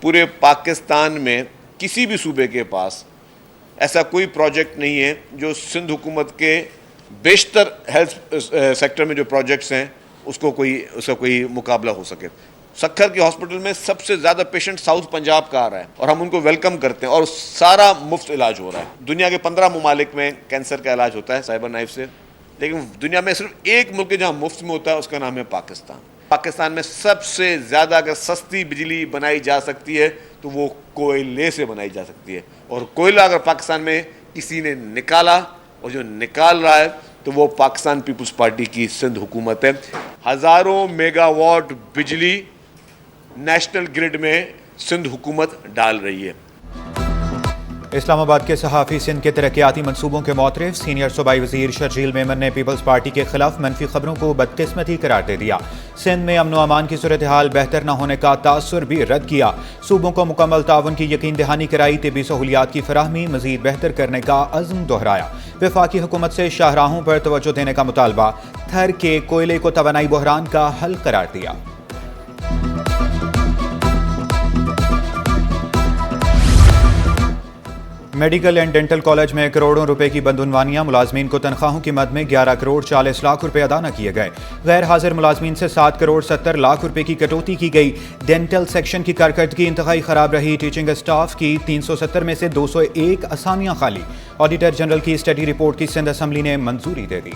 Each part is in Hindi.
पूरे पाकिस्तान में किसी भी सूबे के पास ऐसा कोई प्रोजेक्ट नहीं है जो सिंध हुकूमत के बेशतर हेल्थ सेक्टर में जो प्रोजेक्ट्स हैं उसका कोई मुकाबला हो सके। सक्खर के हॉस्पिटल में सबसे ज़्यादा पेशेंट साउथ पंजाब का आ रहा है और हम उनको वेलकम करते हैं और सारा मुफ्त इलाज हो रहा है। दुनिया के 15 ममालिक में कैंसर का इलाज होता है साइबर नाइफ से, लेकिन दुनिया में सिर्फ एक मुल्क जहाँ मुफ्त में होता है, उसका नाम है पाकिस्तान। पाकिस्तान में सबसे ज़्यादा अगर सस्ती बिजली बनाई जा सकती है तो वो कोयले से बनाई जा सकती है, और कोयला अगर पाकिस्तान में किसी ने निकाला और जो निकाल रहा है तो वो पाकिस्तान पीपल्स पार्टी की सिंध हुकूमत है। हज़ारों मेगावाट बिजली नेशनल ग्रिड में सिंध हुकूमत डाल रही है। इस्लामाबाद के सहाफ़ी सिंध के तरक्याती मनसूबों के मौतरफ सीनियर सूबाई वज़ीर शर्जील मेमन ने पीपल्स पार्टी के खिलाफ मनफी खबरों को बदकिस्मती करार दे दिया। सिंध में अमन व अमान की सूरत हाल बेहतर न होने का तासुर भी रद्द किया। सूबों को मुकम्मल ताउन की यकीन दहानी कराई। तिबी सहूलियात की फराहमी मज़ीद बेहतर करने का अज़्म दोहराया। वफाकी हुकूमत से शाहराहों पर तवज्जो देने का मुतालबा। थर के कोयले को तवानाई बहरान का हल करार दिया। मेडिकल एंड डेंटल कॉलेज में करोड़ों रुपए की बदउनवानियां। मुलाजमीन को तनख्वाहों की मद में 11 करोड़ 40 लाख रुपए अदा न किए गए। गैर हाजिर मुलाजमीन से 7 करोड़ 70 लाख रुपए की कटौती की गई। डेंटल सेक्शन की कारकर्दगी इंतहाई खराब रही। टीचिंग स्टाफ की 370 में से 201 असामियां खाली। ऑडिटर जनरल की स्टडी रिपोर्ट की सिंध असम्बली ने मंजूरी दे दी।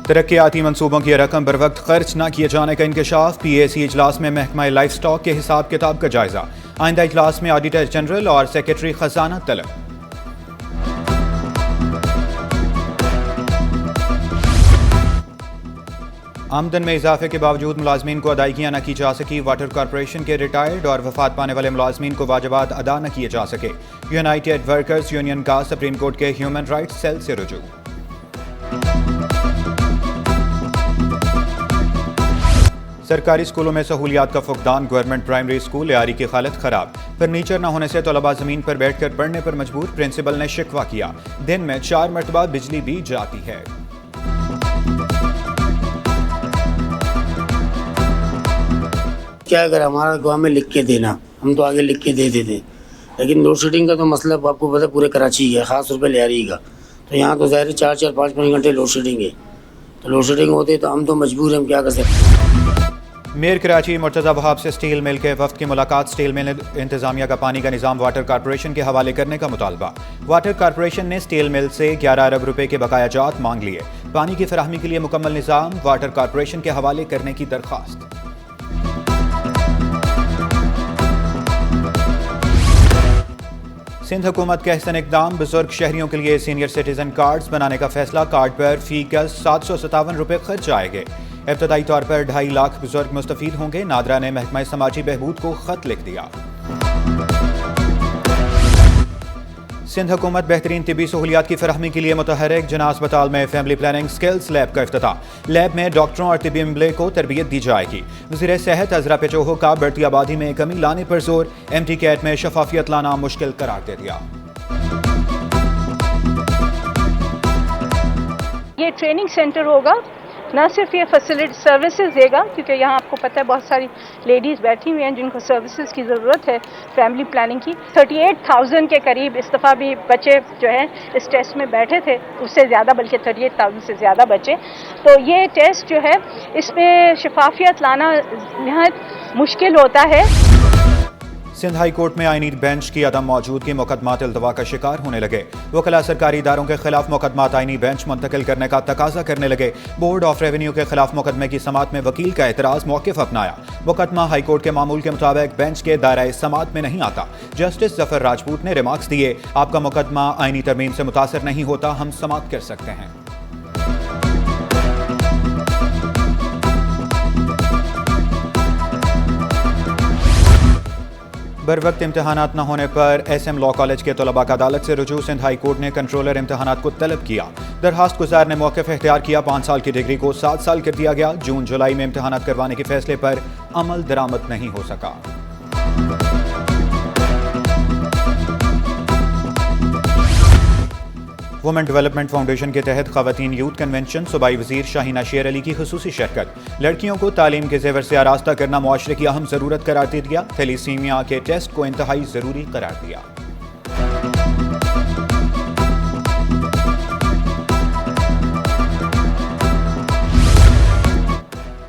तरक्याती मनसूबों की रकम बर वक्त खर्च न किए जाने का इंकशाफ। PAC इजलास में महकमा लाइफ स्टॉक के हिसाब किताब का जायजा। आइंदा इजलास में ऑडिटर जनरल और सेक्रेटरी खजाना तलब। आमदन में इजाफे के बावजूद मुलाजमीन को अदायगियां न की जा सकी। वाटर कॉरपोरेशन के रिटायर्ड और वफात पाने वाले मुलाजमीन को वाजिबात अदा न किए जा सके। यूनाइटेड वर्कर्स यूनियन का सुप्रीम कोर्ट के ह्यूमन राइट्स सेल से रुजू। सरकारी स्कूलों में सहूलियात का फुकदान। गवर्नमेंट प्राइमरी स्कूल यारी की हालत खराब। फर्नीचर न होने से तलबा जमीन पर बैठकर पढ़ने पर मजबूर। प्रिंसिपल ने शिकवा किया। दिन में 4 मरतबा बिजली भी जाती है। क्या अगर हमारा गाँव में लिख के देना, हम तो आगे लिख के दे देते, लेकिन लोड शेडिंग का तो मसला आपको पता पूरे कराची है, खास तौर पर लियारी का। तो यहाँ तो ज़ाहिर 4-4, 5-5 घंटे लोड शेडिंग है। तो लोड शेडिंग होती है तो हम तो मजबूर हैं, हम क्या कर सकते हैं। मेयर कराची मुर्तज़ा वहाब से स्टील मिल के वफ्द की मुलाकात। स्टील मिल इंतजामिया का पानी का निज़ाम वाटर कॉरपोरेशन के हवाले करने का मुतालबा। वाटर कॉरपोरेशन ने स्टील मिल से 11 अरब रुपए के बकायाजात मांग लिए। पानी की फराहमी के लिए मुकम्मल निज़ाम वाटर कॉरपोरेशन के हवाले करने की दरख्वास्त। सिंध हुकूमत के अहसन इक़दाम। बुजुर्ग शहरियों के लिए सीनियर सिटीजन कार्ड्स बनाने का फैसला। कार्ड पर फी का 757 रुपए खर्च आएंगे। इब्तदाई तौर पर 2.5 लाख बुजुर्ग मुस्तफीद होंगे। नादरा ने महकमा समाजी बहबूद को खत लिख दिया। सिंध हुकूमत बेहतरीन तिबी सहूलियात की फराहमी के लिए मुतहरिक। जना अस्पताल में फैमिली प्लानिंग स्किल्स लैब का इफ्तिताह। लैब में डॉक्टरों और तिबी अमले को तरबियत दी जाएगी। वज़ीर सेहत अज़रा पेचोहो का बढ़ती आबादी में कमी लाने पर जोर। MT कैट में शफाफियत लाना मुश्किल करार दे दिया। ये ट्रेनिंग सेंटर होगा, ना सिर्फ ये फैसिलिटी सर्विसेज देगा, क्योंकि यहाँ आपको पता है बहुत सारी लेडीज़ बैठी हुई हैं जिनको सर्विसेज की ज़रूरत है फैमिली प्लानिंग की। 38,000 के करीब इस दफ़ा भी बच्चे जो हैं इस टेस्ट में बैठे थे, उससे ज़्यादा, बल्कि 38,000 से ज़्यादा बच्चे। तो ये टेस्ट जो है इसमें शफाफियत लाना नहायत मुश्किल होता है। सिंध हाई कोर्ट में आईनी बेंच की अदम मौजूदगी। मुकदमात इल्तवा का शिकार होने लगे। वकला सरकारी इदारों के खिलाफ मुकदमात आईनी बेंच मुंतकिल करने का तकाजा करने लगे। बोर्ड ऑफ रेवेन्यू के खिलाफ मुकदमे की समात में वकील का एतराज मौक़िफ़ अपनाया। मुकदमा हाई कोर्ट के मामूल के मुताबिक बेंच के दायरे समात में नहीं आता। जस्टिस जफर राजपूत ने रिमार्क्स दिए, आपका मुकदमा आईनी तरमीम से मुतासर नहीं होता, हम समात कर सकते हैं। बर वक्त इम्तहानात न होने पर SM लॉ कॉलेज के तलबा का अदालत से रुजू। सिंध हाई कोर्ट ने कंट्रोलर इम्तहानात को तलब किया। दरखास्त गुजार ने मौक़िफ़ इख्तियार किया। 5 साल की डिग्री को 7 साल कर दिया गया। जून जुलाई में इम्तहानात करवाने के फैसले पर अमल दरामद नहीं हो सका। वुमेन डेवलपमेंट फाउंडेशन के तहत खवातीन यूथ कन्वेंशन, सूबाई वजीर शाहीना शेर अली की खुसूसी शिरकत। लड़कियों को तालीम के जेवर से आरास्ता करना मुआशरे की अहम ज़रूरत करार दे दिया। थैलीसीमिया के टेस्ट को इंतहाई ज़रूरी करार दिया।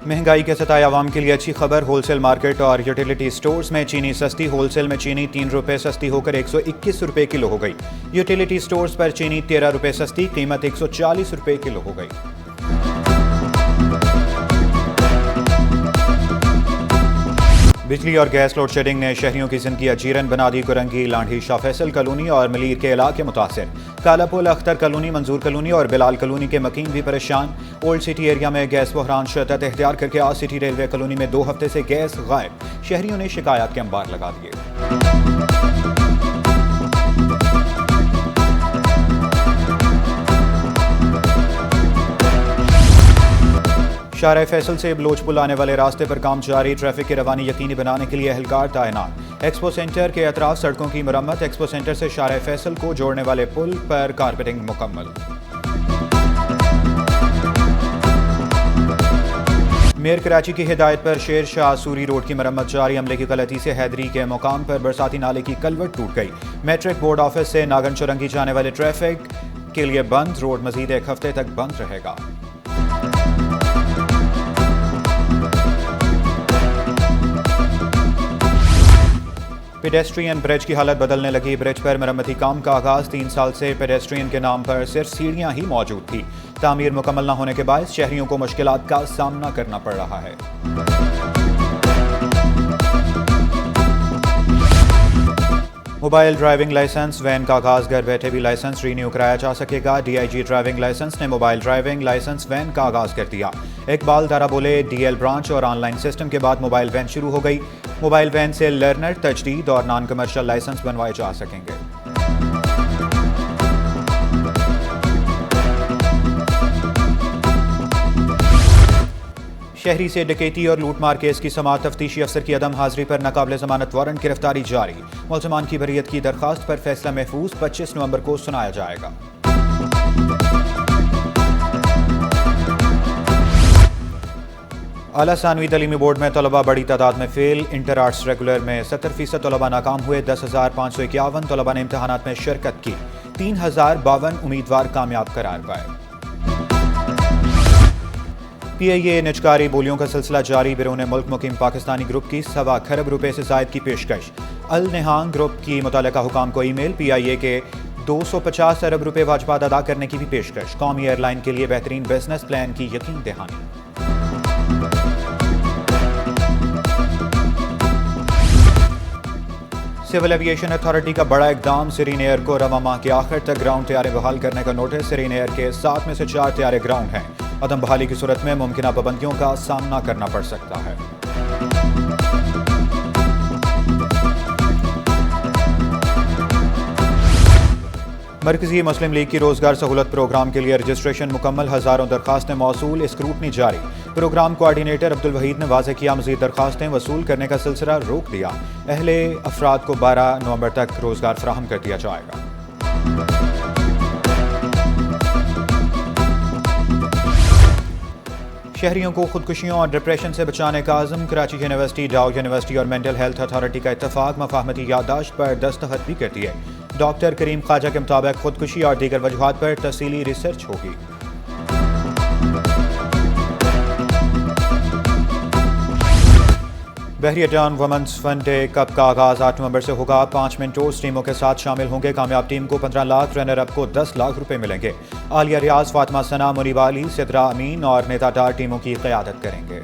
महंगाई के सताए आवाम के लिए अच्छी खबर। होलसेल मार्केट और यूटिलिटी स्टोर्स में चीनी सस्ती। होलसेल में चीनी 3 रुपये सस्ती होकर 121 रुपये किलो हो गई। यूटिलिटी स्टोर्स पर चीनी 13 रुपये सस्ती, कीमत 140 रुपये किलो हो गई। बिजली और गैस लोड शेडिंग ने शहरियों की जिंदगी अजीरन बना दी। कुरंगी, लांढी, शाह फैसल कॉलोनी और मलीर के इलाके मुतासिर। कालापुल, अख्तर कॉलोनी, मंजूर कॉलोनी और बिलाल कॉलोनी के मकीन भी परेशान। ओल्ड सिटी एरिया में गैस बहरान शदत इख्तियार करके आज सिटी रेलवे कॉलोनी में 2 हफ्ते से गैस गायब। शहरियों ने शिकायत के अंबार लगा दिए। शाहराह फैसल से बलोच पुल आने वाले रास्ते पर काम जारी। ट्रैफिक की रवानी यकीनी बनाने के लिए एहलकार तैनात। एक्सपो सेंटर के अतराफ सड़कों की मरम्मत। एक्सपो सेंटर से शाहराह फैसल को जोड़ने वाले पुल पर कारपेटिंग मुकम्मल। मेयर कराची की हिदायत पर शेर शाह सूरी रोड की मरम्मत जारी। अमले की गलती से हैदरी के मुकाम पर बरसाती नाले की कलवट टूट गई। मैट्रिक बोर्ड ऑफिस से नागन चुरंगी जाने वाले ट्रैफिक के लिए बंद। रोड मजीद 1 हफ्ते तक बंद रहेगा। पेडेस्ट्रियन ब्रिज की हालत बदलने लगी। ब्रिज पर मरम्मती काम का आगाज। 3 साल से पेडेस्ट्रियन के नाम पर सिर्फ सीढ़ियां ही मौजूद थी। तामीर मुकम्मल न होने के बायस शहरियों को मुश्किलात का सामना करना पड़ रहा है। मोबाइल ड्राइविंग लाइसेंस वैन का आगाज। घर बैठे भी लाइसेंस रीन्यू कराया जा सकेगा। डीआईजी ड्राइविंग लाइसेंस ने मोबाइल ड्राइविंग लाइसेंस वैन का आगाज कर दिया। इकबाल दारा बोले, डीएल ब्रांच और ऑनलाइन सिस्टम के बाद मोबाइल वैन शुरू हो गई। मोबाइल वैन से लर्नर, तजदीद और नॉन कमर्शियल लाइसेंस बनवाए जा सकेंगे। शहरी से डकैती और लूटमार केस की समाअत। तफ्तीशी अफसर की अदम हाजिरी पर नाकाबिले जमानत वारंट गिरफ्तारी जारी। मुलजमान की बरीयत की दरखास्त पर फैसला महफूज 25 नवंबर को सुनाया जाएगा। आला सानवी तालीमी बोर्ड में तलबा बड़ी तादाद में फेल। इंटर आर्ट्स रेगुलर में 70% तलबा नाकाम हुए। 10,551 तलबा ने इम्तहानात में शिरकत की। 3,052 उम्मीदवार कामयाब करार पाए। PIA निजकारी बोलियों का सिलसिला जारी। बिरून मुल्क मुकीम पाकिस्तानी ग्रुप की 1.25 खरब रुपए से जायद की पेशकश। अल नेहांग ग्रुप की मुतल्लिका हुकाम को ईमेल। PIA के 250 अरब रुपए वाजबात अदा करने की भी पेशकश। कौमी एयरलाइन के लिए बेहतरीन बिजनेस प्लान की यकीन दहानी। सिविल एविएशन अथॉरिटी का बड़ा इकदाम। सिरीन एयर को रवा माह के आखिर तक ग्राउंड तैयारे बहाल करने का नोटिस। सिरीन एयर के 7 में से 4 तैयारे ग्राउंड हैं। अदम बहाली की सूरत में मुमकिन पाबंदियों का सामना करना पड़ सकता है। मरकजी मुस्लिम लीग की रोजगार सहूलत प्रोग्राम के लिए रजिस्ट्रेशन मुकम्मल। हजारों दरखास्तें मौसूल। स्क्रूटनी जारी। प्रोग्राम कोऑर्डिनेटर अब्दुल वहीद ने वाज़ेह किया, मजीद दरखास्तें वसूल करने का सिलसिला रोक दिया। अहले अफराद को 12 नवंबर तक रोजगार फराहम कर दिया जाएगा। शहरियों को खुदकुशियों और डिप्रेशन से बचाने का आज़म। कराची यूनिवर्सिटी, डाउ यूनिवर्सिटी और मेंटल हेल्थ अथॉरिटी का इत्तफाक मफाहमती याददाश्त पर दस्तखत भी कर दिए। डॉक्टर करीम ख्वाजा के मुताबिक खुदकुशी और दीगर वजूहात पर तफसीली रिसर्च होगी। बहरिया वुमेन्स वन डे कप का आगाज 8 नवंबर से होगा। 5 मेंटोर्स टीमों के साथ शामिल होंगे। कामयाब टीम को 15 लाख, रनर अप को 10 लाख रुपए मिलेंगे। आलिया रियाज, फातिमा सना, मुनीब अली, सिद्रा अमीन और नेता डार टीमों की क़यादत करेंगे।